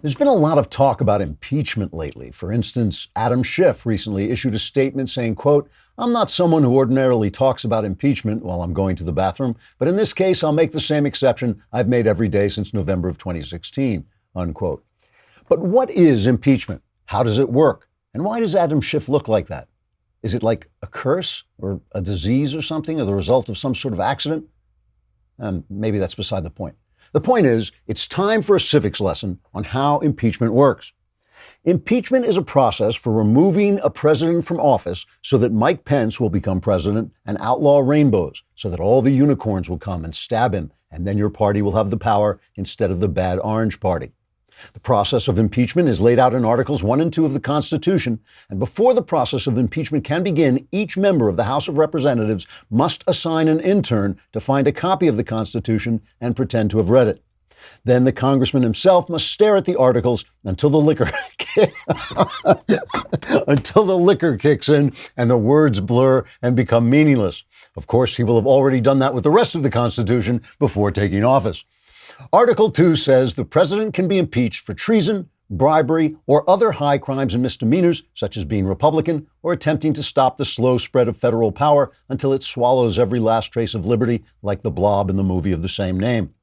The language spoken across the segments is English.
There's been a lot of talk about impeachment lately. For instance, Adam Schiff recently issued a statement saying, quote, "I'm not someone who ordinarily talks about impeachment while I'm going to the bathroom, but in this case, I'll make the same exception I've made every day since November of 2016, unquote. But what is impeachment? How does it work? And why does Adam Schiff look like that? Is it like a curse or a disease or something, or the result of some sort of accident? Maybe that's beside the point. The point is, it's time for a civics lesson on how impeachment works. Impeachment is a process for removing a president from office so that Mike Pence will become president and outlaw rainbows, so that all the unicorns will come and stab him, and then your party will have the power instead of the bad Orange Party. The process of impeachment is laid out in Articles 1 and 2 of the Constitution, and before the process of impeachment can begin, each member of the House of Representatives must assign an intern to find a copy of the Constitution and pretend to have read it. Then the congressman himself must stare at the articles until the liquor kicks in and the words blur and become meaningless. Of course, he will have already done that with the rest of the Constitution before taking office. Article 2 says the president can be impeached for treason, bribery, or other high crimes and misdemeanors, such as being Republican or attempting to stop the slow spread of federal power until it swallows every last trace of liberty, like the Blob in the movie of the same name.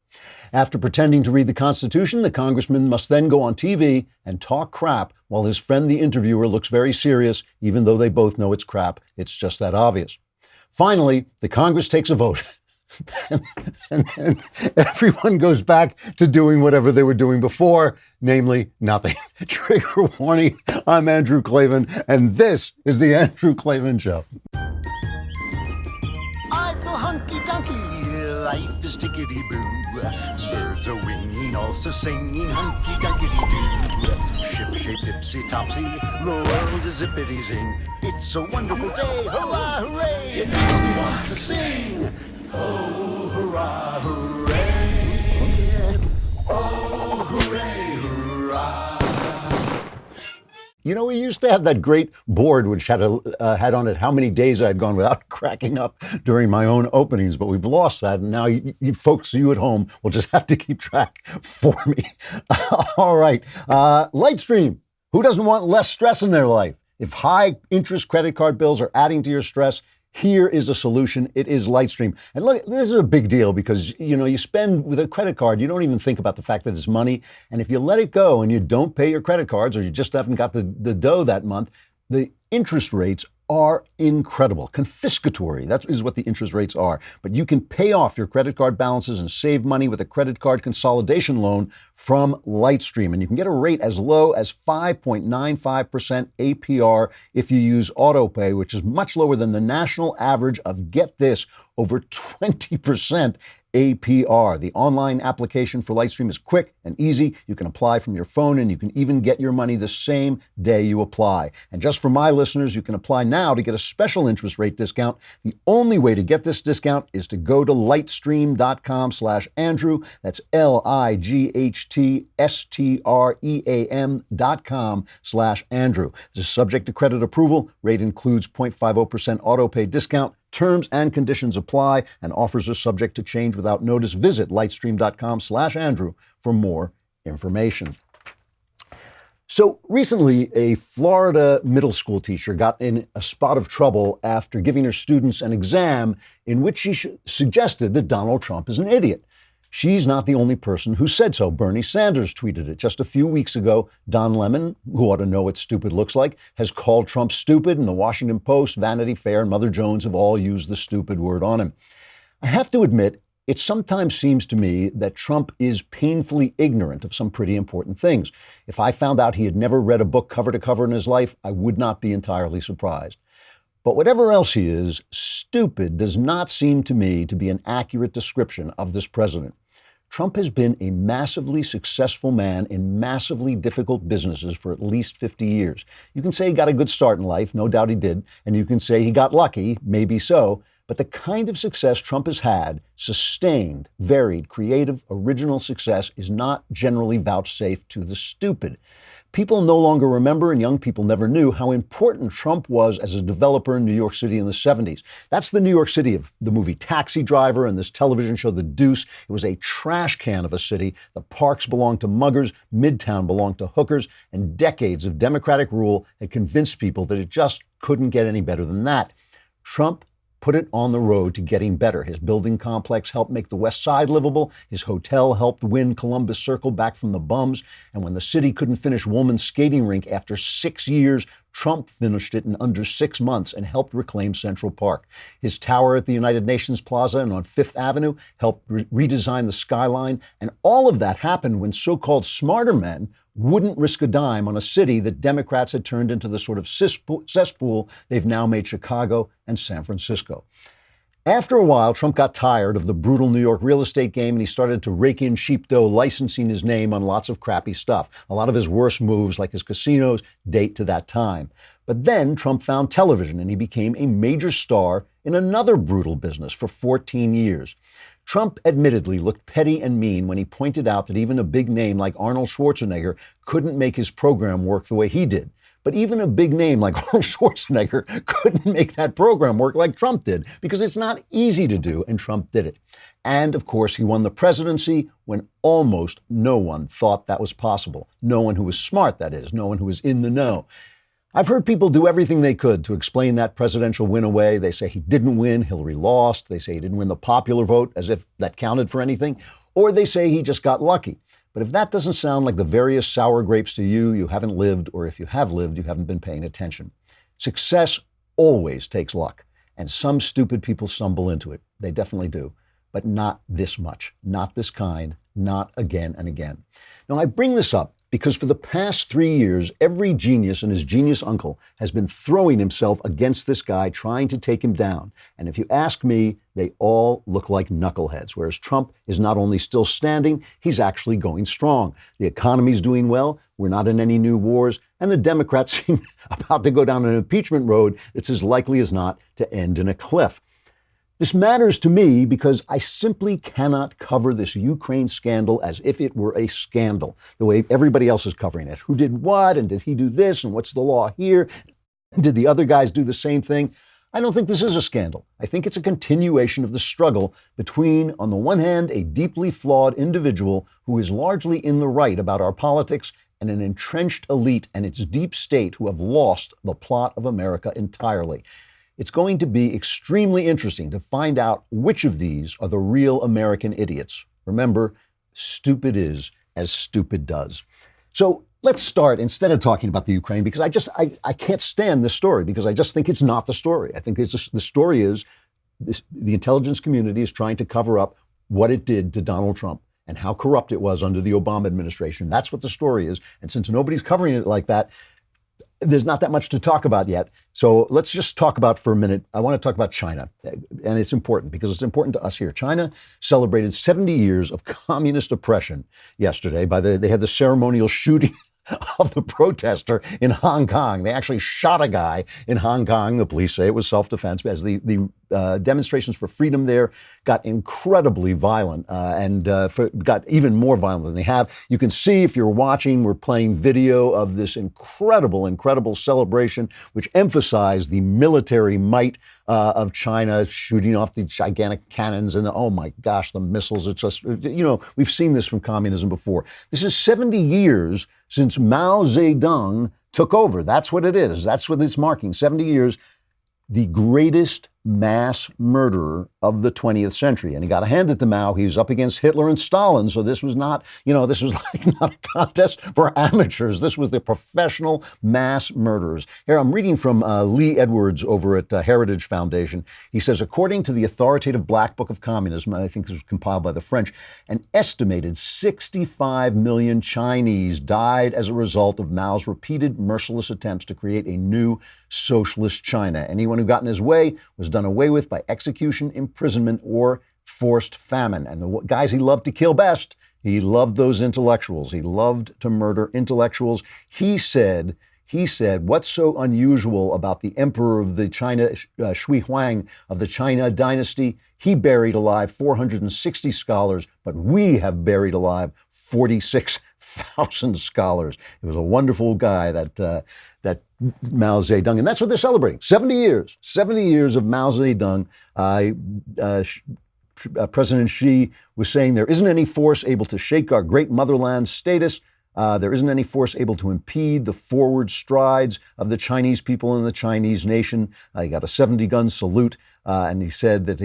After pretending to read the Constitution, the congressman must then go on TV and talk crap while his friend, the interviewer, looks very serious, even though they both know it's crap. It's just that obvious. Finally, the Congress takes a vote. And then everyone goes back to doing whatever they were doing before, namely nothing. Trigger warning, I'm Andrew Klavan, and this is The Andrew Klavan Show. I feel hunky-dunky, life is tickety-boo. Birds are winging, also singing hunky-dunky-doo. Ship-shaped, tipsy-topsy, the world is zippity-zing. It's a wonderful day, hurrah, hooray, it makes me want to sing. Oh, hurrah, hooray! Oh, hooray, hurrah! You know, we used to have that great board which had on it how many days I had gone without cracking up during my own openings, but we've lost that, and now you folks, you at home, will just have to keep track for me. All right, Lightstream. Who doesn't want less stress in their life? If high interest credit card bills are adding to your stress, here is a solution. It is Lightstream. And look, this is a big deal because, you know, you spend with a credit card, you don't even think about the fact that it's money. And if you let it go and you don't pay your credit cards, or you just haven't got the dough that month, the interest rates are incredible. Confiscatory. That is what the interest rates are. But you can pay off your credit card balances and save money with a credit card consolidation loan from Lightstream. And you can get a rate as low as 5.95% APR if you use AutoPay, which is much lower than the national average of, get this, over 20% APR. The online application for Lightstream is quick and easy. You can apply from your phone, and you can even get your money the same day you apply. And just for my listeners, you can apply now to get a special interest rate discount. The only way to get this discount is to go to lightstream.com/Andrew. That's lightstream.com/Andrew. This is subject to credit approval. Rate includes 0.50% AutoPay discount. Terms and conditions apply, and offers are subject to change without notice. Visit lightstream.com/Andrew for more information. So recently, a Florida middle school teacher got in a spot of trouble after giving her students an exam in which she suggested that Donald Trump is an idiot. She's not the only person who said so. Bernie Sanders tweeted it just a few weeks ago. Don Lemon, who ought to know what stupid looks like, has called Trump stupid, and the Washington Post, Vanity Fair, and Mother Jones have all used the stupid word on him. I have to admit, it sometimes seems to me that Trump is painfully ignorant of some pretty important things. If I found out he had never read a book cover to cover in his life, I would not be entirely surprised. But whatever else he is, stupid does not seem to me to be an accurate description of this president. Trump has been a massively successful man in massively difficult businesses for at least 50 years. You can say he got a good start in life, no doubt he did, and you can say he got lucky, maybe so, but the kind of success Trump has had, sustained, varied, creative, original success, is not generally vouchsafed to the stupid. People no longer remember, and young people never knew, how important Trump was as a developer in New York City in the 70s. That's the New York City of the movie Taxi Driver and this television show The Deuce. It was a trash can of a city. The parks belonged to muggers, Midtown belonged to hookers, and decades of Democratic rule had convinced people that it just couldn't get any better than that. Trump put it on the road to getting better. His building complex helped make the West Side livable. His hotel helped win Columbus Circle back from the bums. And when the city couldn't finish Woolman's skating rink after 6 years, Trump finished it in under 6 months and helped reclaim Central Park. His tower at the United Nations Plaza and on Fifth Avenue helped redesign the skyline. And all of that happened when so-called smarter men wouldn't risk a dime on a city that Democrats had turned into the sort of cesspool they've now made Chicago and San Francisco. After a while, Trump got tired of the brutal New York real estate game, and he started to rake in cheap dough, licensing his name on lots of crappy stuff. A lot of his worst moves, like his casinos, date to that time. But then Trump found television, and he became a major star in another brutal business for 14 years. Trump admittedly looked petty and mean when he pointed out that even a big name like Arnold Schwarzenegger couldn't make his program work the way he did. But even a big name like Arnold Schwarzenegger couldn't make that program work like Trump did, because it's not easy to do, and Trump did it. And of course, he won the presidency when almost no one thought that was possible. No one who was smart, that is, no one who was in the know. I've heard people do everything they could to explain that presidential win away. They say he didn't win, Hillary lost. They say he didn't win the popular vote, as if that counted for anything. Or they say he just got lucky. But if that doesn't sound like the various sour grapes to you, you haven't lived, or if you have lived, you haven't been paying attention. Success always takes luck, and some stupid people stumble into it. They definitely do. But not this much, not this kind, not again and again. Now, I bring this up because for the past 3 years, every genius and his genius uncle has been throwing himself against this guy, trying to take him down. And if you ask me, they all look like knuckleheads, whereas Trump is not only still standing, he's actually going strong. The economy's doing well, we're not in any new wars, and the Democrats seem about to go down an impeachment road that's as likely as not to end in a cliff. This matters to me because I simply cannot cover this Ukraine scandal as if it were a scandal, the way everybody else is covering it. Who did what, and did he do this, and what's the law here? Did the other guys do the same thing? I don't think this is a scandal. I think it's a continuation of the struggle between, on the one hand, a deeply flawed individual who is largely in the right about our politics, and an entrenched elite and its deep state who have lost the plot of America entirely. It's going to be extremely interesting to find out which of these are the real American idiots. Remember, stupid is as stupid does. So let's start, instead of talking about the Ukraine, because I can't stand this story, because I just think it's not the story. I think the story is the intelligence community is trying to cover up what it did to Donald Trump and how corrupt it was under the Obama administration. That's what the story is. And since nobody's covering it like that, there's not that much to talk about yet. So let's just talk about for a minute. I want to talk about China. And it's important because it's important to us here. China celebrated 70 years of communist oppression yesterday. They had the ceremonial shooting of the protester in Hong Kong. They actually shot a guy in Hong Kong. The police say it was self-defense, as the demonstrations for freedom there got incredibly violent and got even more violent than they have. You can see, if you're watching, we're playing video of this incredible celebration, which emphasized the military might of China, shooting off the gigantic cannons and oh my gosh, the missiles. It's just, we've seen this from communism before. This is 70 years since Mao Zedong took over. That's what it is. That's what it's marking. 70 years. The greatest mass murderer of the 20th century. And you got to hand it to Mao. He was up against Hitler and Stalin. So this was not, this was not a contest for amateurs. This was the professional mass murderers. Here, I'm reading from Lee Edwards over at Heritage Foundation. He says, according to the authoritative Black Book of Communism, I think this was compiled by the French, an estimated 65 million Chinese died as a result of Mao's repeated merciless attempts to create a new socialist China. Anyone who got in his way was done away with by execution, imprisonment, or forced famine. And the guys he loved to kill best, he loved those intellectuals. He loved to murder intellectuals. He said, what's so unusual about the emperor of the China, Shui Huang of the China dynasty? He buried alive 460 scholars, but we have buried alive 46,000 scholars. It was a wonderful guy, that Mao Zedong. And that's what they're celebrating. 70 years of Mao Zedong. President Xi was saying there isn't any force able to shake our great motherland's status. There isn't any force able to impede the forward strides of the Chinese people and the Chinese nation. He got a 70-gun salute, and he said that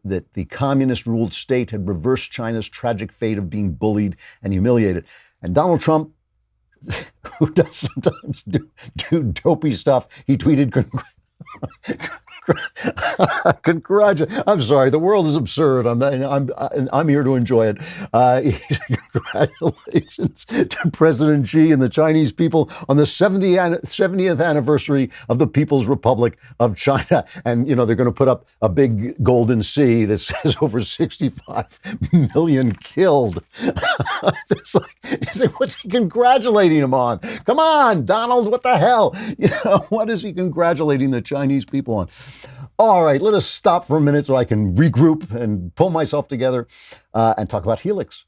that the communist-ruled state had reversed China's tragic fate of being bullied and humiliated. And Donald Trump, who does sometimes do dopey stuff, he tweeted, I'm sorry, the world is absurd. I'm here to enjoy it. Congratulations to President Xi and the Chinese people on the 70th anniversary of the People's Republic of China. And, they're going to put up a big golden C that says over 65 million killed. It's like, what's he congratulating him on? Come on, Donald, what the hell? What is he congratulating the Chinese people on? All right, let us stop for a minute so I can regroup and pull myself together and talk about Helix.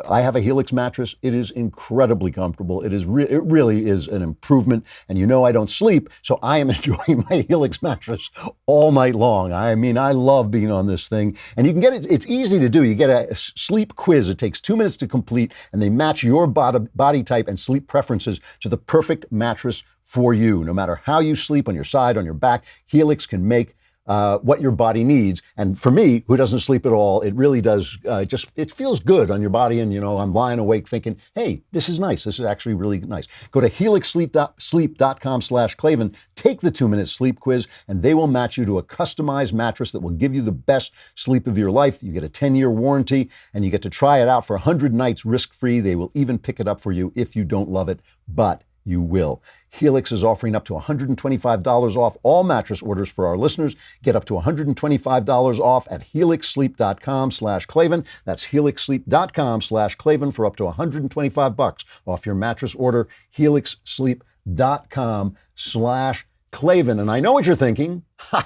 I have a Helix mattress. It is incredibly comfortable. It really is an improvement. And I don't sleep, so I am enjoying my Helix mattress all night long. I mean, I love being on this thing. And you can get it. It's easy to do. You get a sleep quiz. It takes 2 minutes to complete, and they match your body type and sleep preferences to the perfect mattress for you. No matter how you sleep, on your side, on your back, Helix can make what your body needs. And for me, who doesn't sleep at all, it really does it feels good on your body. And, I'm lying awake thinking, hey, this is nice. This is actually really nice. Go to helixsleep.com/Klavan, take the 2-minute sleep quiz, and they will match you to a customized mattress that will give you the best sleep of your life. You get a 10-year warranty, and you get to try it out for 100 nights risk-free. They will even pick it up for you if you don't love it, but you will. Helix is offering up to $125 off all mattress orders for our listeners. Get up to $125 off at helixsleep.com/Klavan. That's helixsleep.com/Klavan for up to $125 off your mattress order. helixsleep.com/Klavan. And I know what you're thinking.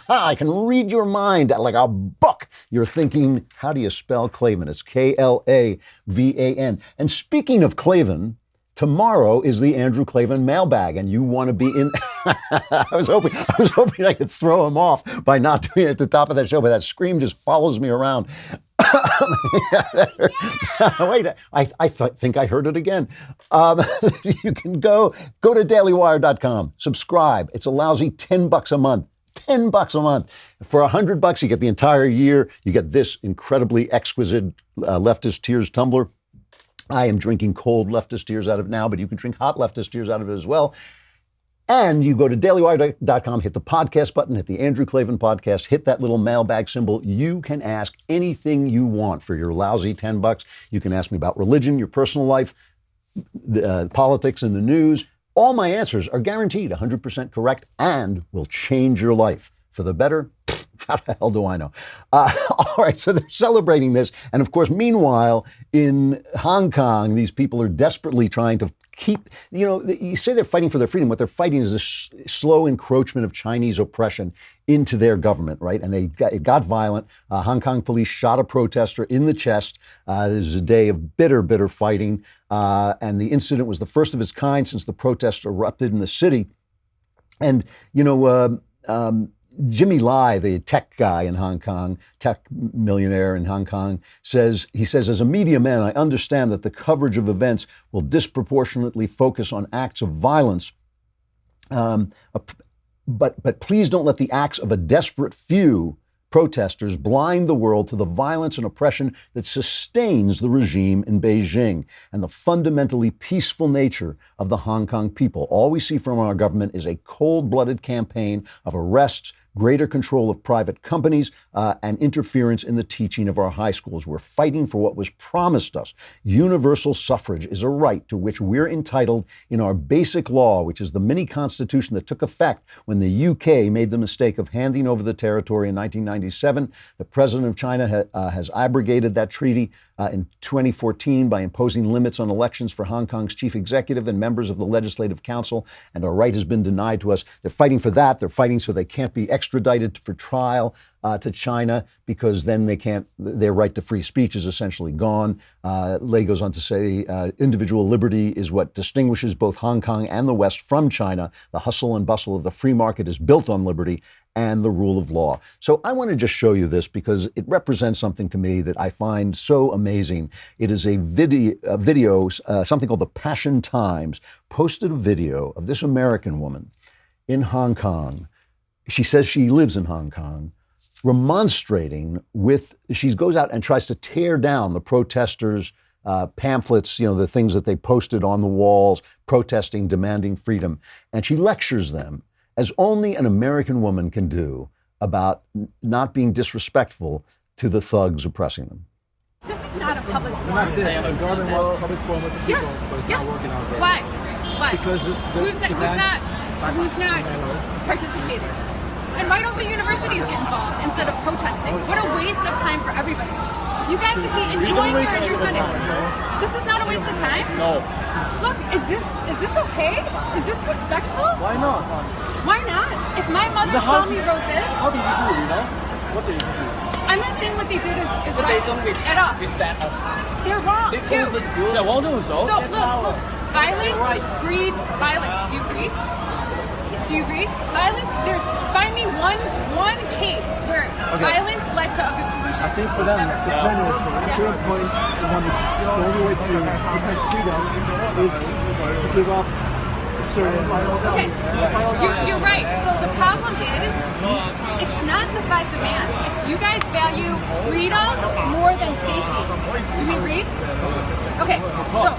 I can read your mind like a book. You're thinking, how do you spell Klavan? It's Klavan. And speaking of Klavan, tomorrow is the Andrew Klavan mailbag, and you want to be in. I was hoping I could throw him off by not doing it at the top of that show, but that scream just follows me around. Wait, I think I heard it again. You can go to dailywire.com, subscribe. It's a lousy $10 a month. $10 a month. For $100, you get the entire year. You get this incredibly exquisite leftist tears tumbler. I am drinking cold leftist tears out of it now, but you can drink hot leftist tears out of it as well. And you go to dailywire.com, hit the podcast button, hit the Andrew Klavan podcast, hit that little mailbag symbol. You can ask anything you want for your lousy $10. You can ask me about religion, your personal life, politics, and the news. All my answers are guaranteed 100% correct and will change your life for the better. How the hell do I know? All right, so they're celebrating this. And of course, meanwhile, in Hong Kong, these people are desperately trying to keep, you say they're fighting for their freedom. What they're fighting is this slow encroachment of Chinese oppression into their government, right? And it got violent. Hong Kong police shot a protester in the chest. This was a day of bitter fighting. And the incident was the first of its kind since the protest erupted in the city. And, Jimmy Lai, the tech guy in Hong Kong, tech millionaire in Hong Kong, says, as a media man, I understand that the coverage of events will disproportionately focus on acts of violence. But please don't let the acts of a desperate few protesters blind the world to the violence and oppression that sustains the regime in Beijing and the fundamentally peaceful nature of the Hong Kong people. All we see from our government is a cold-blooded campaign of arrests, greater control of private companies, and interference in the teaching of our high schools. We're fighting for what was promised us. Universal suffrage is a right to which we're entitled in our basic law, which is the mini-constitution that took effect when the UK made the mistake of handing over the territory in 1997. The president of China has abrogated that treaty. in 2014 by imposing limits on elections for Hong Kong's chief executive and members of the Legislative Council, and our right has been denied to us. They're fighting for that. They're fighting so they can't be extradited for trial to China, because then their right to free speech is essentially gone. Lei goes on to say, individual liberty is what distinguishes both Hong Kong and the West from China. The hustle and bustle of the free market is built on liberty and the rule of law. So I want to just show you this because it represents something to me that I find so amazing. It is a video, something called the Passion Times, posted a video of this American woman in Hong Kong. She says she lives in Hong Kong, remonstrating with, she goes out and tries to tear down the protesters' pamphlets, the things that they posted on the walls, protesting, demanding freedom. And she lectures them, as only an American woman can do, about not being disrespectful to the thugs oppressing them. This is not a public forum. Not this. The garden was a public forum with the people, but it's not working out there. Why? Because who's not participating? And why don't the universities get involved instead of protesting? What a waste of time for everybody. You guys should be enjoying your Sunday. This is not a waste of time? No. Look, is this okay? Is this respectful? Why not? Why not? If my mother saw me wrote this... How did you do, What did you do? I'm not saying what they did is But right they don't at all. respect us. They're wrong, They too. overdo So, look, violence breeds violence. Do you agree? Do you agree? Find me one case where violence led to a good solution. I think for them, the plan was at a certain point, the only way to protect freedom is to give up a certain... Okay, you're right. So the problem is, it's not the five demands. It's you guys value freedom more than safety. Do we agree? Okay, so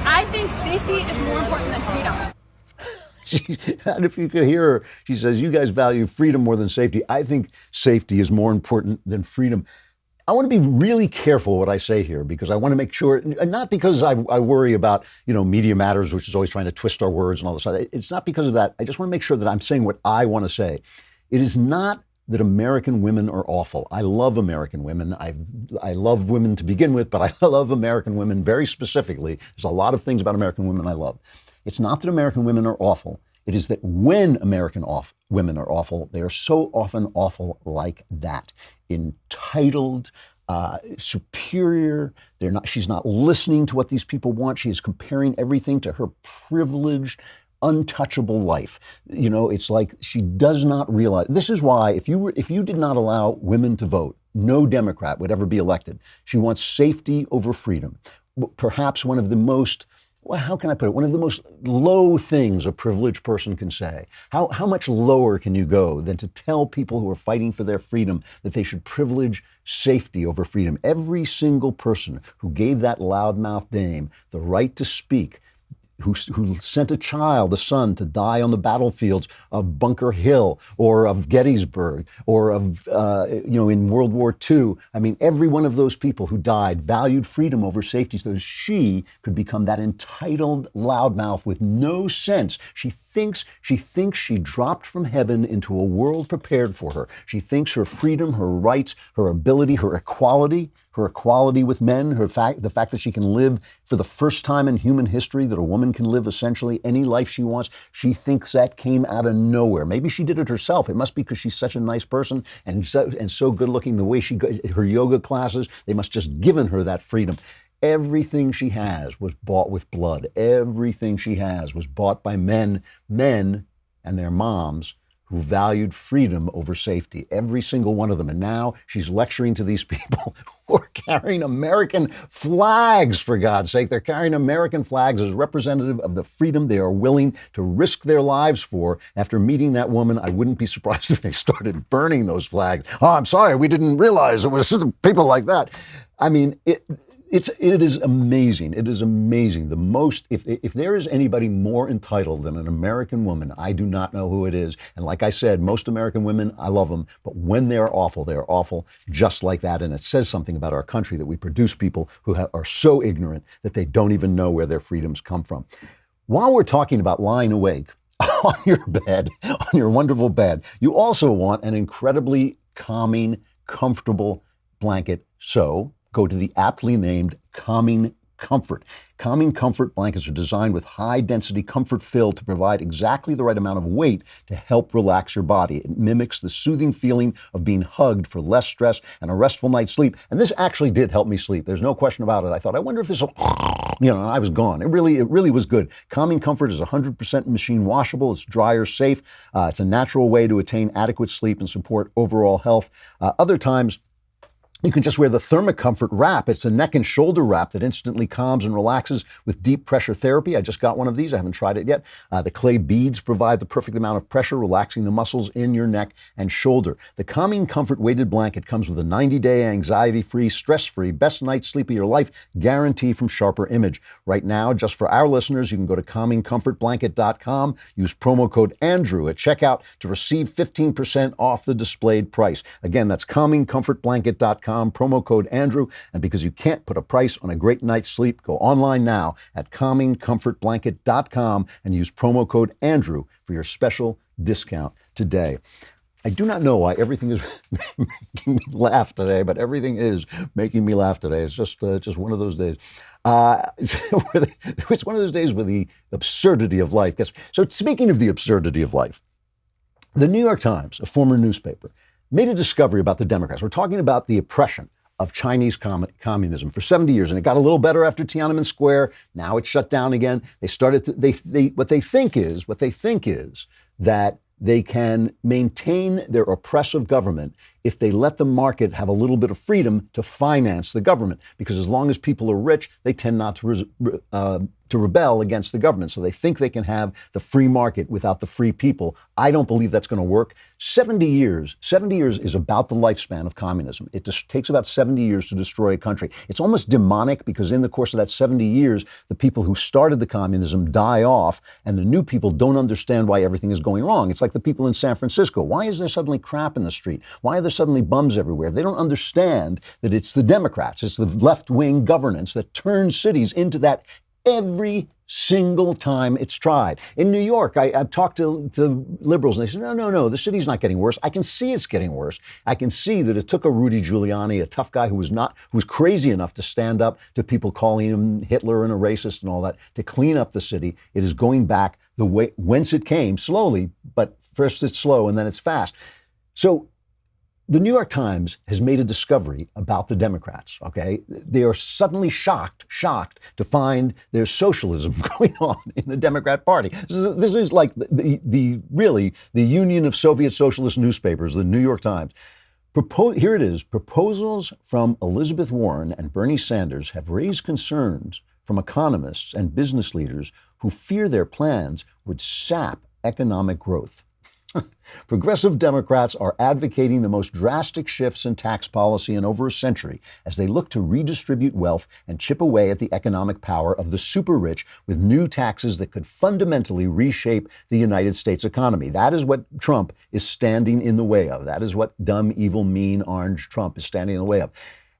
I think safety is more important than freedom. And if you could hear her, she says, you guys value freedom more than safety. I think safety is more important than freedom. I want to be really careful what I say here, because I want to make sure, and not because I worry about, Media Matters, which is always trying to twist our words and all this. It's not because of that. I just want to make sure that I'm saying what I want to say. It is not that American women are awful. I love American women. I love women to begin with, but I love American women very specifically. There's a lot of things about American women I love. It's not that American women are awful. It is that when American women are awful, they are so often awful like that. Entitled, superior. She's not listening to what these people want. She is comparing everything to her privileged, untouchable life. It's like she does not realize. This is why if you did not allow women to vote, no Democrat would ever be elected. She wants safety over freedom. Perhaps one of the most, how can I put it? One of the most low things a privileged person can say. How much lower can you go than to tell people who are fighting for their freedom that they should privilege safety over freedom? Every single person who gave that loudmouth dame the right to speak, who sent a son, to die on the battlefields of Bunker Hill or of Gettysburg or of, in World War II. I mean, every one of those people who died valued freedom over safety so that she could become that entitled loudmouth with no sense. She thinks she dropped from heaven into a world prepared for her. She thinks her freedom, her rights, her ability, her equality with men, the fact that she can live for the first time in human history, that a woman can live essentially any life she wants. She thinks that came out of nowhere. Maybe she did it herself. It must be because she's such a nice person and so good looking. The way she goes, her yoga classes, they must just given her that freedom. Everything she has was bought with blood. Everything she has was bought by men and their moms who valued freedom over safety, every single one of them. And now she's lecturing to these people who are carrying American flags, for God's sake. They're carrying American flags as representative of the freedom they are willing to risk their lives for. After meeting that woman, I wouldn't be surprised if they started burning those flags. Oh, I'm sorry, we didn't realize it was people like that. I mean, it is amazing. It is amazing. If there is anybody more entitled than an American woman, I do not know who it is. And like I said, most American women, I love them. But when they're awful just like that. And it says something about our country that we produce people who are so ignorant that they don't even know where their freedoms come from. While we're talking about lying awake on your bed, on your wonderful bed, you also want an incredibly calming, comfortable blanket. So go to the aptly named Calming Comfort. Calming Comfort blankets are designed with high-density comfort fill to provide exactly the right amount of weight to help relax your body. It mimics the soothing feeling of being hugged for less stress and a restful night's sleep. And this actually did help me sleep. There's no question about it. I thought, I wonder if this will, and I was gone. It really was good. Calming Comfort is 100% machine washable. It's dryer safe. It's a natural way to attain adequate sleep and support overall health. Other times, you can just wear the ThermoComfort wrap. It's a neck and shoulder wrap that instantly calms and relaxes with deep pressure therapy. I just got one of these. I haven't tried it yet. The clay beads provide the perfect amount of pressure, relaxing the muscles in your neck and shoulder. The Calming Comfort weighted blanket comes with a 90-day anxiety-free, stress-free, best night's sleep of your life guarantee from Sharper Image. Right now, just for our listeners, you can go to CalmingComfortBlanket.com, use promo code Andrew at checkout to receive 15% off the displayed price. Again, that's CalmingComfortBlanket.com. Promo code Andrew. And because you can't put a price on a great night's sleep, go online now at calmingcomfortblanket.com and use promo code Andrew for your special discount today. I do not know why everything is making me laugh today, but everything is making me laugh today. It's just one of those days. It's one of those days with the absurdity of life. So speaking of the absurdity of life, the New York Times, a former newspaper, made a discovery about the Democrats. We're talking about the oppression of Chinese communism for 70 years, and it got a little better after Tiananmen Square. Now it's shut down again. They started to, what they think is that they can maintain their oppressive government if they let the market have a little bit of freedom to finance the government, because as long as people are rich, they tend not to rebel against the government. So they think they can have the free market without the free people. I don't believe that's going to work. 70 years is about the lifespan of communism. It just takes about 70 years to destroy a country. It's almost demonic because in the course of that 70 years, the people who started the communism die off and the new people don't understand why everything is going wrong. It's like the people in San Francisco. Why is there suddenly crap in the street? Why are there suddenly bums everywhere? They don't understand that it's the Democrats, it's the left-wing governance that turns cities into that every single time it's tried. In New York, I've talked to liberals and they say, no, the city's not getting worse. I can see it's getting worse. I can see that it took a Rudy Giuliani, a tough guy who was crazy enough to stand up to people calling him Hitler and a racist and all that, to clean up the city. It is going back the way whence it came, slowly, but first it's slow and then it's fast. So the New York Times has made a discovery about the Democrats, okay? They are suddenly shocked to find there's socialism going on in the Democrat Party. This is like the Union of Soviet Socialist Newspapers, the New York Times. Here it is. Proposals from Elizabeth Warren and Bernie Sanders have raised concerns from economists and business leaders who fear their plans would sap economic growth. Progressive Democrats are advocating the most drastic shifts in tax policy in over a century as they look to redistribute wealth and chip away at the economic power of the super rich with new taxes that could fundamentally reshape the United States economy. That is what Trump is standing in the way of. That is what dumb, evil, mean, orange Trump is standing in the way of.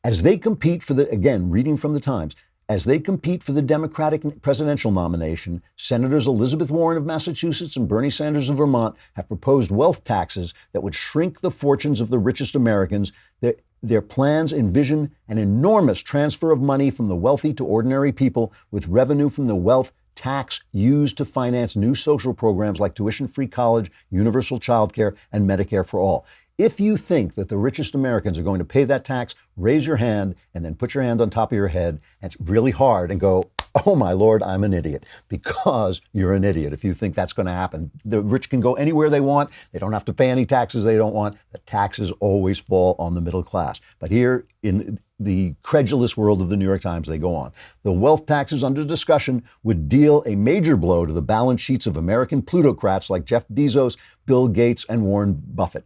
As they compete for again, reading from the Times, as they compete for the Democratic presidential nomination, Senators Elizabeth Warren of Massachusetts and Bernie Sanders of Vermont have proposed wealth taxes that would shrink the fortunes of the richest Americans. Their plans envision an enormous transfer of money from the wealthy to ordinary people, with revenue from the wealth tax used to finance new social programs like tuition-free college, universal child care, and Medicare for all. If you think that the richest Americans are going to pay that tax, raise your hand and then put your hand on top of your head and it's really hard and go, oh my Lord, I'm an idiot, because you're an idiot if you think that's going to happen. The rich can go anywhere they want. They don't have to pay any taxes they don't want. The taxes always fall on the middle class. But here in the credulous world of the New York Times, they go on. The wealth taxes under discussion would deal a major blow to the balance sheets of American plutocrats like Jeff Bezos, Bill Gates, and Warren Buffett.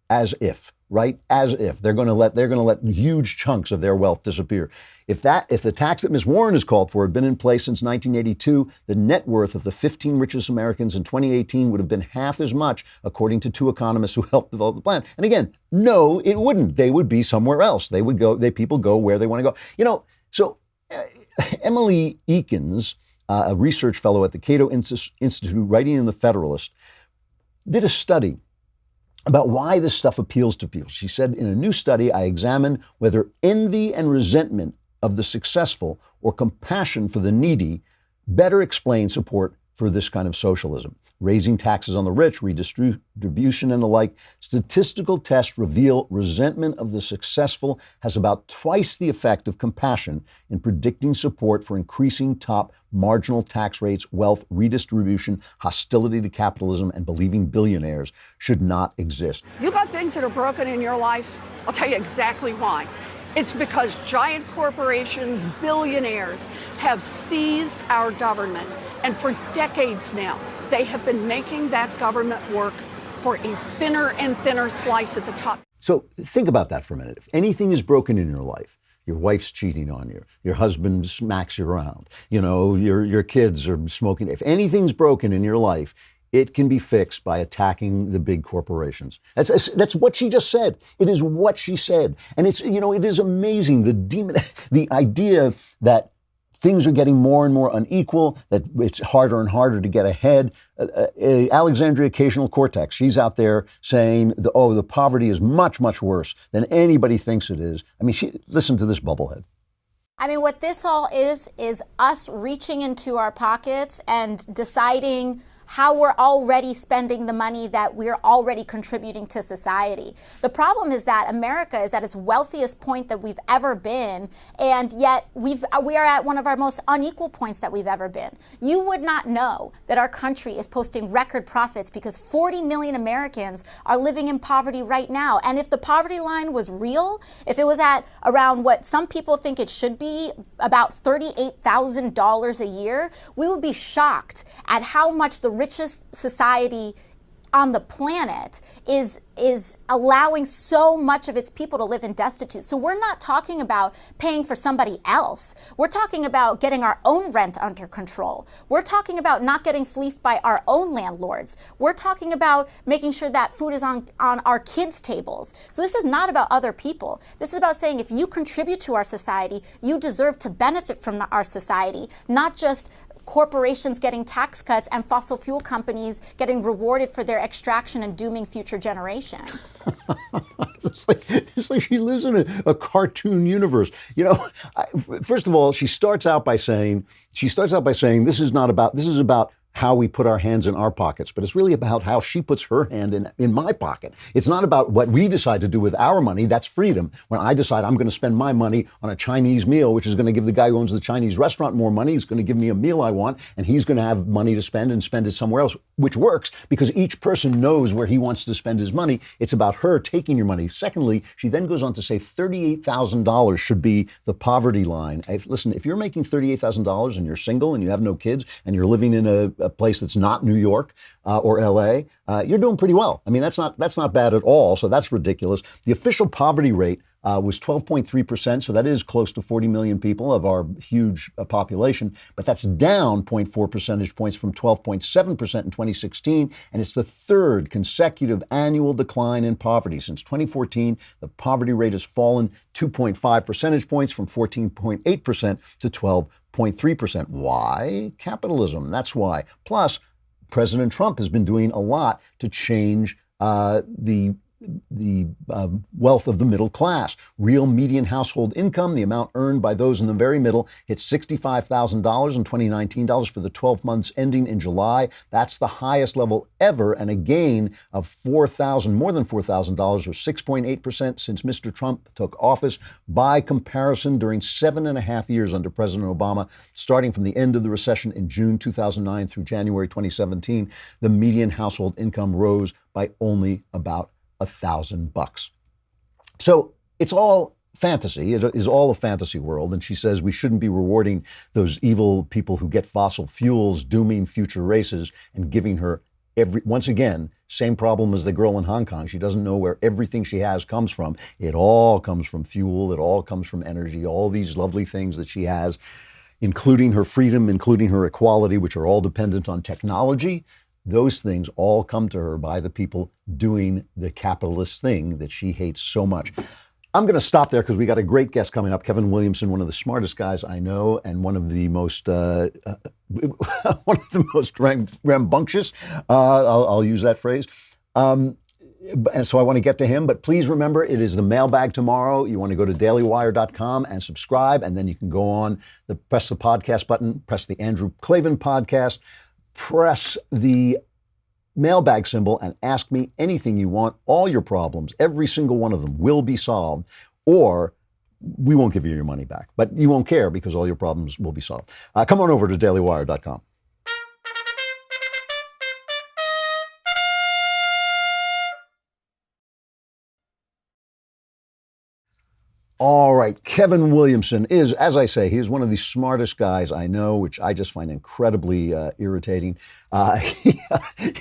As if, right? As if they're going to let huge chunks of their wealth disappear. If the tax that Ms. Warren has called for had been in place since 1982, the net worth of the 15 richest Americans in 2018 would have been half as much, according to two economists who helped develop the plan. And again, no, it wouldn't. They would be somewhere else. People go where they want to go. So Emily Eakins, a research fellow at the Cato Institute, writing in the Federalist, did a study about why this stuff appeals to people. She said, in a new study, I examined whether envy and resentment of the successful or compassion for the needy better explain support for this kind of socialism. Raising taxes on the rich, redistribution, and the like. Statistical tests reveal resentment of the successful has about twice the effect of compassion in predicting support for increasing top marginal tax rates, wealth redistribution, hostility to capitalism, and believing billionaires should not exist. You got things that are broken in your life? I'll tell you exactly why. It's because giant corporations, billionaires, have seized our government. And for decades now, they have been making that government work for a thinner and thinner slice at the top. So think about that for a minute. If anything is broken in your life, your wife's cheating on you, your husband smacks you around, your kids are smoking. If anything's broken in your life, it can be fixed by attacking the big corporations. That's what she just said. It is what she said. And it is amazing, the idea that things are getting more and more unequal, that it's harder and harder to get ahead. Alexandria Ocasio-Cortez, she's out there saying, the poverty is much, much worse than anybody thinks it is. I mean, listen to this bubblehead. I mean, what this all is us reaching into our pockets and deciding how we're already spending the money that we're already contributing to society. The problem is that America is at its wealthiest point that we've ever been, and yet we are at one of our most unequal points that we've ever been. You would not know that our country is posting record profits because 40 million Americans are living in poverty right now. And if the poverty line was real, if it was at around what some people think it should be, about $38,000 a year, we would be shocked at how much the richest society on the planet is allowing so much of its people to live in destitute. So we're not talking about paying for somebody else. We're talking about getting our own rent under control. We're talking about not getting fleeced by our own landlords. We're talking about making sure that food is on our kids' tables. So this is not about other people. This is about saying if you contribute to our society, you deserve to benefit from our society, not just corporations getting tax cuts and fossil fuel companies getting rewarded for their extraction and dooming future generations. It's like she lives in a cartoon universe. First of all, she starts out by saying this is about how we put our hands in our pockets, but it's really about how she puts her hand in my pocket. It's not about what we decide to do with our money. That's freedom. When I decide I'm going to spend my money on a Chinese meal, which is going to give the guy who owns the Chinese restaurant more money, he's going to give me a meal I want, and he's going to have money to spend and spend it somewhere else, which works because each person knows where he wants to spend his money. It's about her taking your money. Secondly, she then goes on to say $38,000 should be the poverty line. Listen, if you're making $38,000 and you're single and you have no kids and you're living in a place that's not New York or LA, you're doing pretty well. I mean, that's not bad at all. So that's ridiculous. The official poverty rate was 12.3%. So that is close to 40 million people of our huge population. But that's down 0.4 percentage points from 12.7% in 2016. And it's the third consecutive annual decline in poverty. Since 2014, the poverty rate has fallen 2.5 percentage points from 14.8% to 12.3%. Why? Capitalism. That's why. Plus, President Trump has been doing a lot to change the wealth of the middle class. Real median household income, the amount earned by those in the very middle, hit $65,000 in 2019 for the 12 months ending in July. That's the highest level ever, and a gain of more than $4,000, or 6.8% since Mr. Trump took office. By comparison, during 7.5 years under President Obama, starting from the end of the recession in June 2009 through January 2017, the median household income rose by only about $1,000. So it's all fantasy. It is all a fantasy world. And she says we shouldn't be rewarding those evil people who get fossil fuels, dooming future races, and giving her once again, same problem as the girl in Hong Kong. She doesn't know where everything she has comes from. It all comes from fuel. It all comes from energy. All these lovely things that she has, including her freedom, including her equality, which are all dependent on technology. Those things all come to her by the people doing the capitalist thing that she hates so much. I'm going to stop there because we got a great guest coming up, Kevin Williamson, one of the smartest guys I know, and one of the most rambunctious. I'll use that phrase. And so I want to get to him, but please remember, it is the mailbag tomorrow. You want to go to dailywire.com and subscribe, and then you can go on, press the podcast button, press the Andrew Klavan podcast, press the mailbag symbol, and ask me anything you want. All your problems, every single one of them, will be solved, or we won't give you your money back. But you won't care because all your problems will be solved. Come on over to dailywire.com. All right, Kevin Williamson is, as I say, he is one of the smartest guys I know, which I just find incredibly irritating.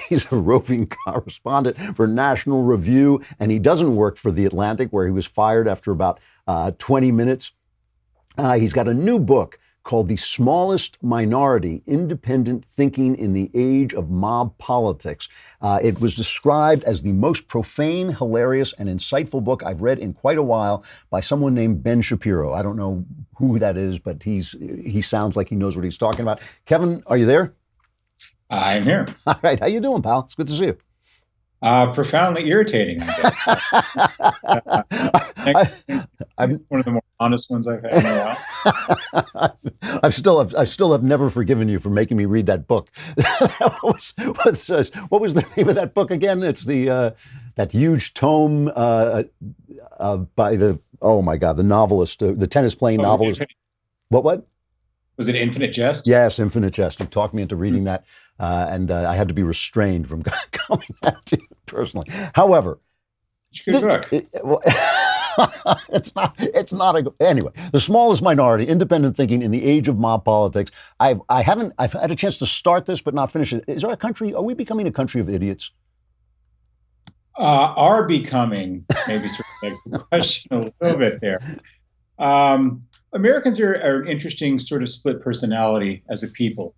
He's a roving correspondent for National Review, and he doesn't work for The Atlantic, where he was fired after about 20 minutes. He's got a new book called The Smallest Minority, Independent Thinking in the Age of Mob Politics. It was described as the most profane, hilarious, and insightful book I've read in quite a while by someone named Ben Shapiro. I don't know who that is, but he sounds like he knows what he's talking about. Kevin, are you there? I'm here. All right. How you doing, pal? It's good to see you. Profoundly irritating, I guess. One of the more honest ones I've had in a while. I still have never forgiven you for making me read that book. What was the name of that book again? It's the that huge tome by the the novelist, the tennis playing novelist. What? Was it Infinite Jest? Yes, Infinite Jest. You talked me into reading that, and I had to be restrained from coming at you personally. However, it's a good book. It's not anyway. The Smallest Minority: Independent Thinking in the Age of Mob Politics. I've had a chance to start this but not finish it. Is our country? Are we becoming a country of idiots? Are becoming maybe sort of begs the question a little bit there. Americans are an interesting sort of split personality as a people.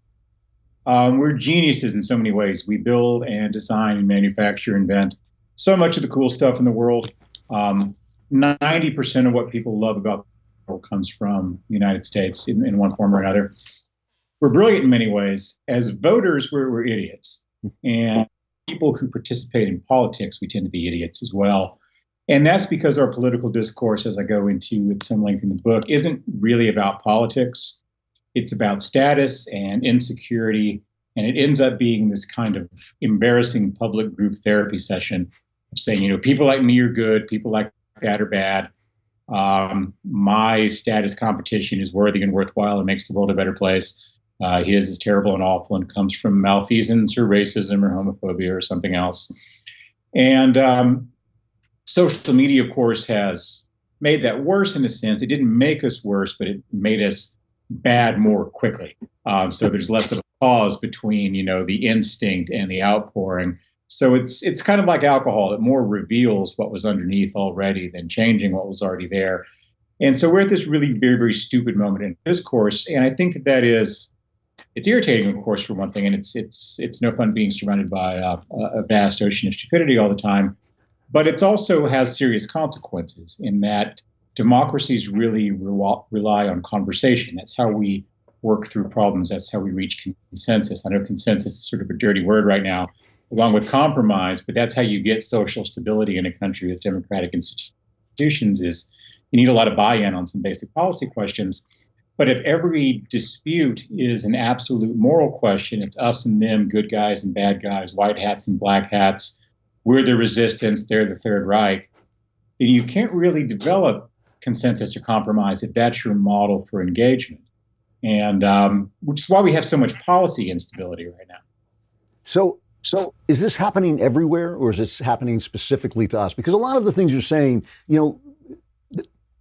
We're geniuses in so many ways. We build and design and manufacture, invent so much of the cool stuff in the world. 90% of what people love about the world comes from the United States in one form or another. We're brilliant in many ways. As voters, we're idiots. And people who participate in politics, we tend to be idiots as well. And that's because our political discourse, as I go into with some length in the book, isn't really about politics. It's about status and insecurity. And it ends up being this kind of embarrassing public group therapy session of saying, people like me are good, people like that are bad. My status competition is worthy and worthwhile and makes the world a better place. His is terrible and awful and comes from malfeasance or racism or homophobia or something else. And social media, of course, has made that worse in a sense. It didn't make us worse, but it made us bad more quickly. So there's less of a pause between, the instinct and the outpouring. So it's kind of like alcohol. It more reveals what was underneath already than changing what was already there. And so we're at this really very, very stupid moment in discourse. And I think it's irritating, of course, for one thing. And it's no fun being surrounded by a vast ocean of stupidity all the time. But it also has serious consequences in that democracies really rely on conversation. That's how we work through problems. That's how we reach consensus. I know consensus is sort of a dirty word right now, along with compromise, but that's how you get social stability in a country with democratic institutions. Is you need a lot of buy-in on some basic policy questions. But if every dispute is an absolute moral question, it's us and them, good guys and bad guys, white hats and black hats, we're the resistance, they're the Third Reich, then you can't really develop consensus or compromise if that's your model for engagement. And which is why we have so much policy instability right now. So is this happening everywhere, or is this happening specifically to us? Because a lot of the things you're saying,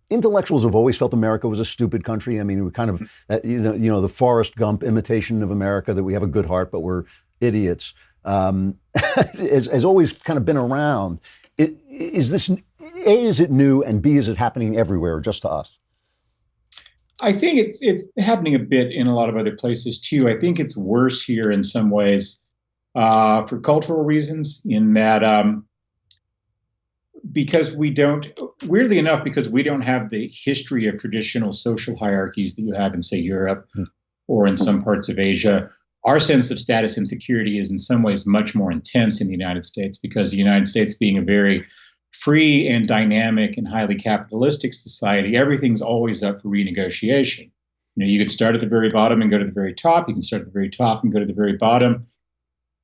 intellectuals have always felt America was a stupid country. I mean, we're kind of, the Forrest Gump imitation of America, that we have a good heart, but we're idiots. Has always kind of been around. Is this, A, is it new, and B, is it happening everywhere or just to us? I think it's happening a bit in a lot of other places too. I think it's worse here in some ways for cultural reasons, in that because we don't, weirdly enough, because we don't have the history of traditional social hierarchies that you have in, say, Europe or in some parts of Asia, our sense of status and security is in some ways much more intense in the United States, because the United States, being a very free and dynamic and highly capitalistic society, everything's always up for renegotiation. You could start at the very bottom and go to the very top. You can start at the very top and go to the very bottom.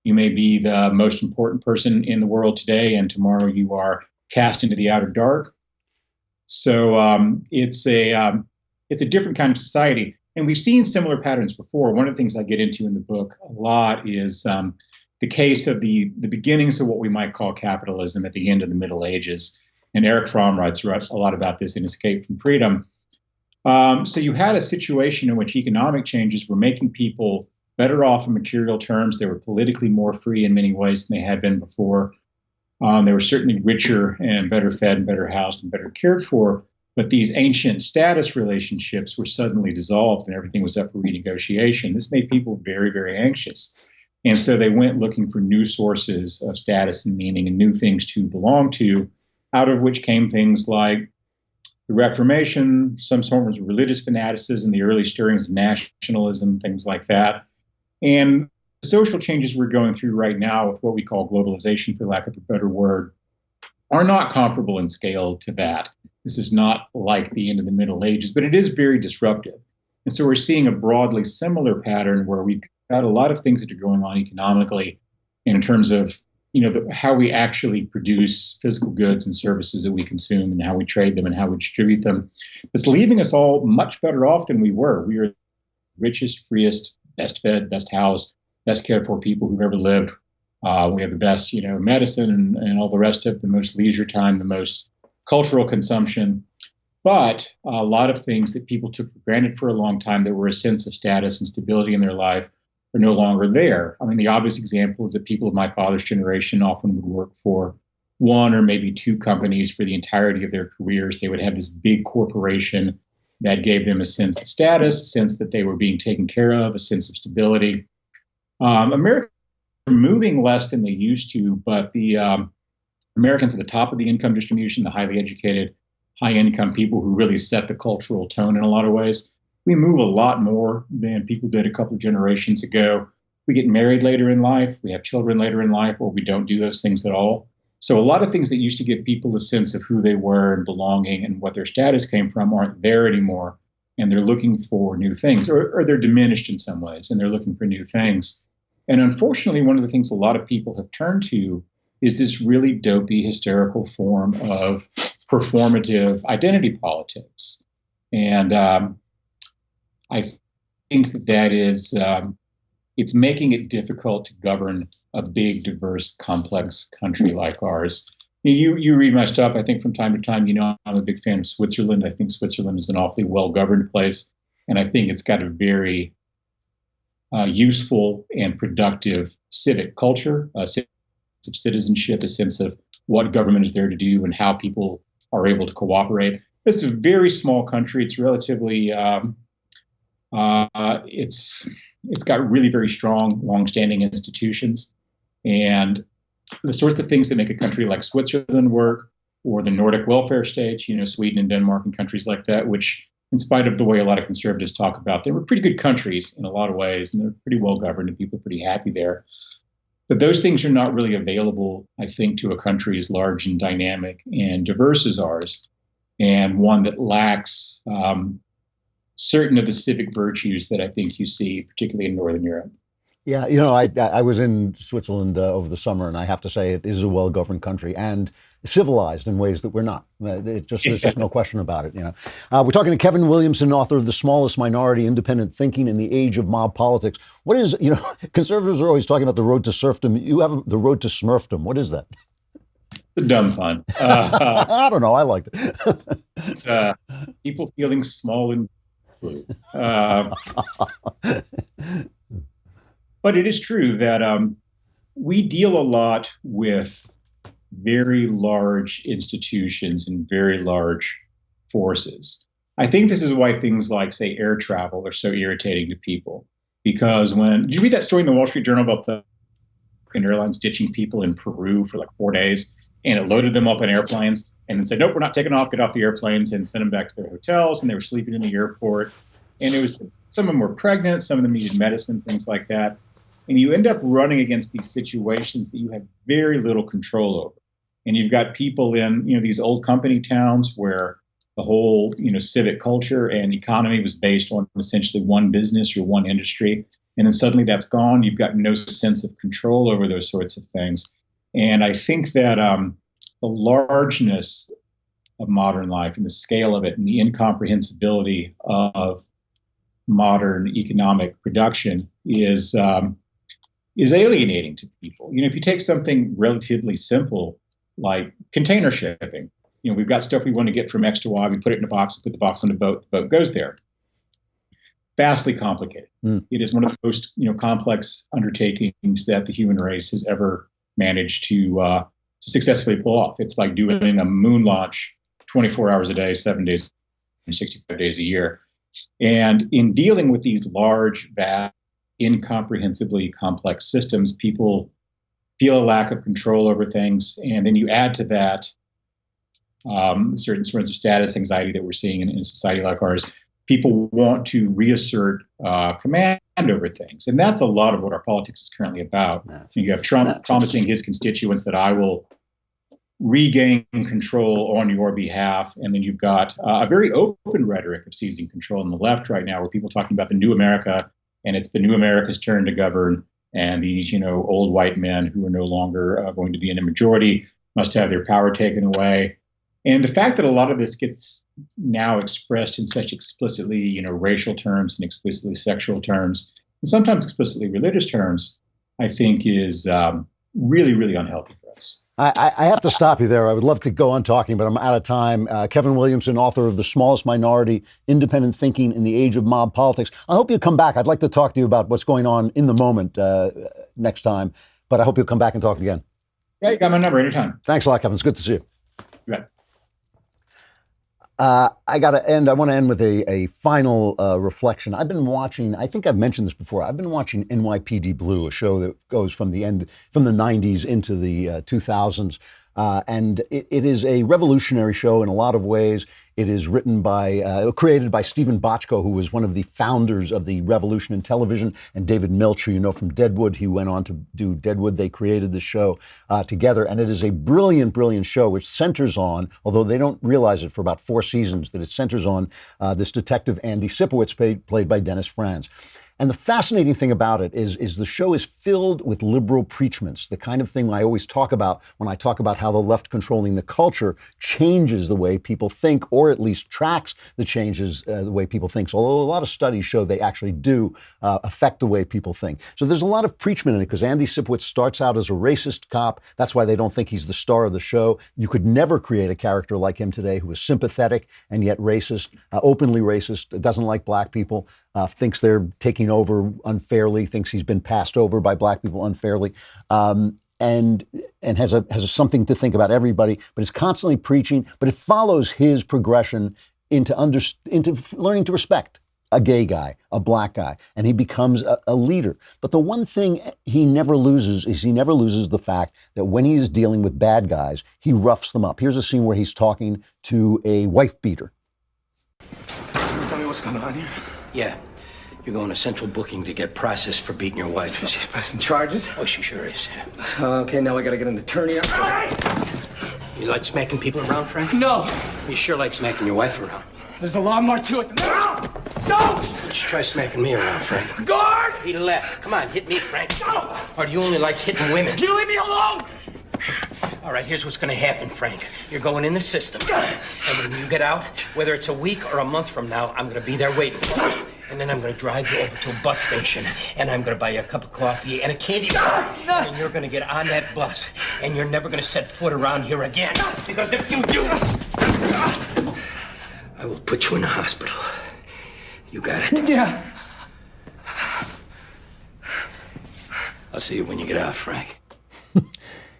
You may be the most important person in the world today, and tomorrow you are cast into the outer dark. So it's a different kind of society. And we've seen similar patterns before. One of the things I get into in the book a lot is the case of the beginnings of what we might call capitalism at the end of the Middle Ages. And Eric Fromm writes a lot about this in Escape from Freedom. So you had a situation in which economic changes were making people better off in material terms. They were politically more free in many ways than they had been before. They were certainly richer and better fed and better housed and better cared for. But these ancient status relationships were suddenly dissolved and everything was up for renegotiation. This made people very, very anxious. And so they went looking for new sources of status and meaning and new things to belong to, out of which came things like the Reformation, some forms of religious fanaticism, the early stirrings of nationalism, things like that. And the social changes we're going through right now with what we call globalization, for lack of a better word, are not comparable in scale to that. This is not like the end of the Middle Ages, but it is very disruptive. And so we're seeing a broadly similar pattern where we've got a lot of things that are going on economically and in terms of how we actually produce physical goods and services that we consume and how we trade them and how we distribute them. It's leaving us all much better off than we were. We are the richest, freest, best fed, best housed, best cared for people who've ever lived. We have the best, medicine and all the rest of it, the most leisure time, the most cultural consumption. But a lot of things that people took for granted for a long time that were a sense of status and stability in their life are no longer there. I mean, the obvious example is that people of my father's generation often would work for one or maybe two companies for the entirety of their careers. They would have this big corporation that gave them a sense of status, a sense that they were being taken care of, a sense of stability. Americans are moving less than they used to, but the Americans at the top of the income distribution, the highly educated, high-income people who really set the cultural tone in a lot of ways, we move a lot more than people did a couple of generations ago. We get married later in life, we have children later in life, or we don't do those things at all. So a lot of things that used to give people a sense of who they were and belonging and what their status came from aren't there anymore. And they're looking for new things, or they're diminished in some ways, and they're looking for new things. And unfortunately, one of the things a lot of people have turned to is this really dopey, hysterical form of performative identity politics. And I think that is, it's making it difficult to govern a big, diverse, complex country like ours. You read my stuff, I think, from time to time. I'm a big fan of Switzerland. I think Switzerland is an awfully well-governed place. And I think it's got a very useful and productive civic culture, a sense of citizenship, a sense of what government is there to do and how people are able to cooperate. It's a very small country. It's relatively, it's got really very strong, long-standing institutions. And the sorts of things that make a country like Switzerland work, or the Nordic welfare states, Sweden and Denmark and countries like that, which, in spite of the way a lot of conservatives talk about, they were pretty good countries in a lot of ways, and they're pretty well governed and people are pretty happy there. But those things are not really available, I think, to a country as large and dynamic and diverse as ours, and one that lacks certain of the civic virtues that I think you see, particularly in Northern Europe. Yeah, I was in Switzerland over the summer, and I have to say it is a well-governed country and civilized in ways that we're not. There's just no question about it. We're talking to Kevin Williamson, author of The Smallest Minority: Independent Thinking in the Age of Mob Politics. What is, conservatives are always talking about the road to serfdom. You have the road to smurfdom. What is that? It's a dumb pun. I don't know. I liked it. It's people feeling small and blue. But it is true that we deal a lot with very large institutions and very large forces. I think this is why things like, say, air travel are so irritating to people. Because did you read that story in the Wall Street Journal about the airlines ditching people in Peru for like 4 days, and it loaded them up on airplanes and then said, nope, we're not taking off, get off the airplanes, and send them back to their hotels, and they were sleeping in the airport. And it was, some of them were pregnant, some of them needed medicine, things like that. And you end up running against these situations that you have very little control over. And you've got people in, these old company towns where the whole, civic culture and economy was based on essentially one business or one industry. And then suddenly that's gone. You've got no sense of control over those sorts of things. And I think that the largeness of modern life and the scale of it and the incomprehensibility of modern economic production is alienating to people. If you take something relatively simple like container shipping, we've got stuff we want to get from X to Y, we put it in a box, we put the box on the boat goes there. Vastly complicated. It is one of the most complex undertakings that the human race has ever managed to successfully pull off. It's like doing a moon launch 24 hours a day, 7 days, 65 days a year. And in dealing with these large, vast, incomprehensibly complex systems, people feel a lack of control over things. And then you add to that certain sorts of status anxiety that we're seeing in a society like ours. People want to reassert command over things. And that's a lot of what our politics is currently about. You have Trump promising his constituents that I will regain control on your behalf. And then you've got a very open rhetoric of seizing control on the left right now, where people are talking about the new America, and it's the new America's turn to govern. And these, old white men who are no longer going to be in the majority must have their power taken away. And the fact that a lot of this gets now expressed in such explicitly, racial terms and explicitly sexual terms, and sometimes explicitly religious terms, I think is really, really unhealthy for us. I have to stop you there. I would love to go on talking, but I'm out of time. Kevin Williamson, author of The Smallest Minority, Independent Thinking in the Age of Mob Politics. I hope you come back. I'd like to talk to you about what's going on in the moment next time, but I hope you'll come back and talk again. Yeah, you got my number anytime. Thanks a lot, Kevin. It's good to see you. You bet. I want to end with a final reflection. I've been watching, I think I've mentioned this before, I've been watching NYPD Blue, a show that goes from the 90s into the 2000s. And it is a revolutionary show in a lot of ways. It is created by Stephen Bochco, who was one of the founders of the revolution in television, and David Milch, who you know from Deadwood. He went on to do Deadwood. They created the show together. And it is a brilliant, brilliant show, which centers on, although they don't realize it for about 4 seasons, that it centers on this detective, Andy Sipowicz, played by Dennis Franz. And the fascinating thing about it is the show is filled with liberal preachments, the kind of thing I always talk about when I talk about how the left controlling the culture changes the way people think, or at least tracks the changes the way people think. So although a lot of studies show they actually do affect the way people think. So there's a lot of preachment in it, because Andy Sipowicz starts out as a racist cop. That's why they don't think he's the star of the show. You could never create a character like him today who is sympathetic and yet racist, openly racist, doesn't like black people. Thinks they're taking over unfairly, thinks he's been passed over by black people unfairly, and has something to think about everybody, but is constantly preaching. But it follows his progression into learning to respect a gay guy, a black guy, and he becomes a leader. But the one thing he never loses is the fact that when he is dealing with bad guys, he roughs them up. Here's a scene where he's talking to a wife beater. Can you tell me what's going on here? Yeah. You're going to central booking to get processed for beating your wife. She's pressing charges? Oh, she sure is. Yeah. Okay, now I gotta get an attorney. You like smacking people around, Frank? No. You sure like smacking your wife around? There's a lot more to it than that. No! Why don't you try smacking me around, Frank? Guard! He left. Come on, hit me, Frank. No! Or do you only like hitting women? You leave me alone! All right, here's what's going to happen, Frank. You're going in the system. And when you get out, whether it's a week or a month from now, I'm going to be there waiting for you. And then I'm going to drive you over to a bus station, and I'm going to buy you a cup of coffee and a candy bar. And you're going to get on that bus, and you're never going to set foot around here again. Because if you do, I will put you in the hospital. You got it? Yeah. I'll see you when you get out, Frank.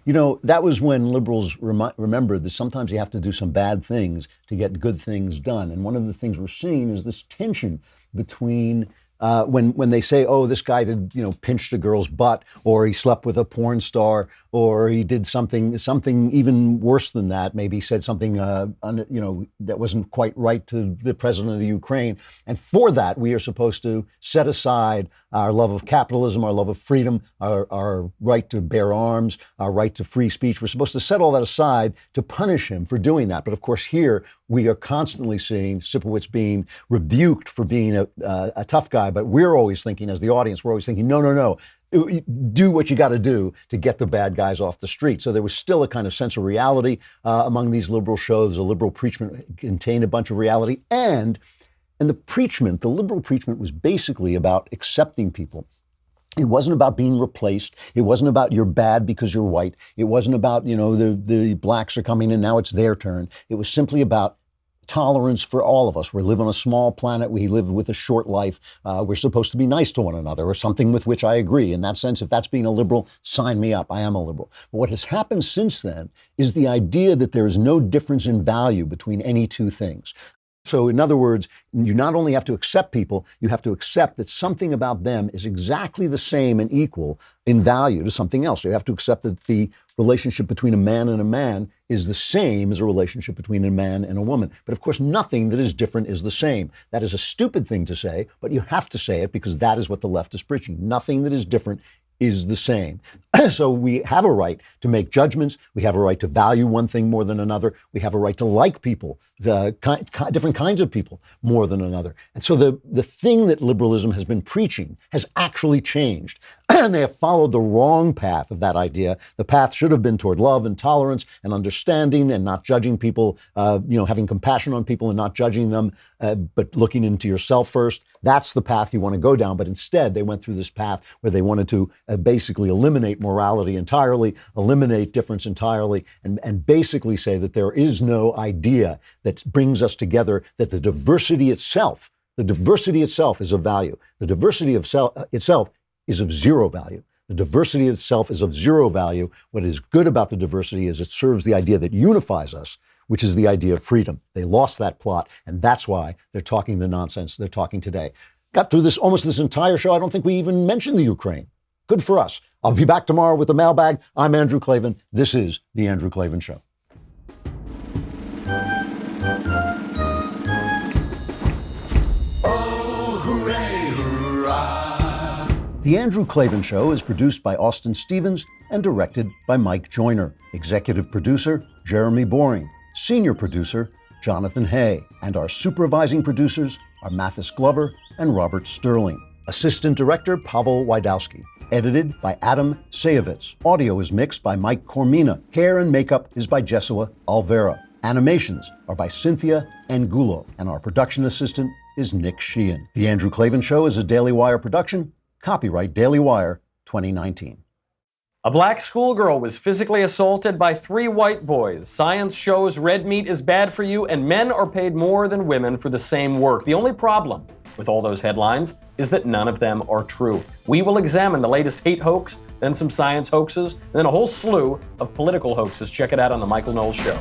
You know, that was when liberals remembered that sometimes you have to do some bad things to get good things done. And one of the things we're seeing is this tension between when they say, oh, this guy did, pinched a girl's butt, or he slept with a porn star, or he did something even worse than that, maybe said something, that wasn't quite right to the president of the Ukraine. And for that, we are supposed to set aside our love of capitalism, our love of freedom, our right to bear arms, our right to free speech. We're supposed to set all that aside to punish him for doing that. But of course, here we are constantly seeing Sipowicz being rebuked for being a tough guy. But we're always thinking, as the audience, we're always thinking, no. Do what you got to do to get the bad guys off the street. So there was still a kind of sense of reality among these liberal shows. A liberal preachment contained a bunch of reality. And the liberal preachment was basically about accepting people. It wasn't about being replaced. It wasn't about you're bad because you're white. It wasn't about, the blacks are coming in, now it's their turn. It was simply about tolerance for all of us. We live on a small planet. We live with a short life. We're supposed to be nice to one another, or something with which I agree. In that sense, if that's being a liberal, sign me up. I am a liberal. But what has happened since then is the idea that there is no difference in value between any two things. So in other words, you not only have to accept people, you have to accept that something about them is exactly the same and equal in value to something else. So you have to accept that the relationship between a man is the same as a relationship between a man and a woman. But of course, nothing that is different is the same. That is a stupid thing to say, but you have to say it because that is what the left is preaching. Nothing that is different is the same. So we have a right to make judgments. We have a right to value one thing more than another. We have a right to like people, different kinds of people more than another. And so the thing that liberalism has been preaching has actually changed. And they have followed the wrong path of that idea. The path should have been toward love and tolerance and understanding and not judging people, having compassion on people and not judging them, but looking into yourself first. That's the path you want to go down. But instead, they went through this path where they wanted to basically eliminate morality entirely, eliminate difference entirely, and basically say that there is no idea that brings us together, that the diversity itself is of value. The diversity of itself is of zero value. The diversity itself is of zero value. What is good about the diversity is it serves the idea that unifies us, which is the idea of freedom. They lost that plot, and that's why they're talking the nonsense they're talking today. Got through almost this entire show. I don't think we even mentioned the Ukraine. Good for us. I'll be back tomorrow with the mailbag. I'm Andrew Klavan. This is The Andrew Klavan Show. Oh, hooray, hurrah. The Andrew Klavan Show is produced by Austin Stevens and directed by Mike Joyner. Executive producer, Jeremy Boring. Senior producer, Jonathan Hay. And our supervising producers are Mathis Glover and Robert Sterling. Assistant director, Pavel Wydowski. Edited by Adam Sayevitz. Audio is mixed by Mike Cormina. Hair and makeup is by Jesua Alvera. Animations are by Cynthia Angulo. And our production assistant is Nick Sheehan. The Andrew Klavan Show is a Daily Wire production. Copyright Daily Wire 2019. A black schoolgirl was physically assaulted by 3 white boys. Science shows red meat is bad for you, and men are paid more than women for the same work. The only problem with all those headlines is that none of them are true. We will examine the latest hate hoax, then some science hoaxes, and then a whole slew of political hoaxes. Check it out on The Michael Knowles Show.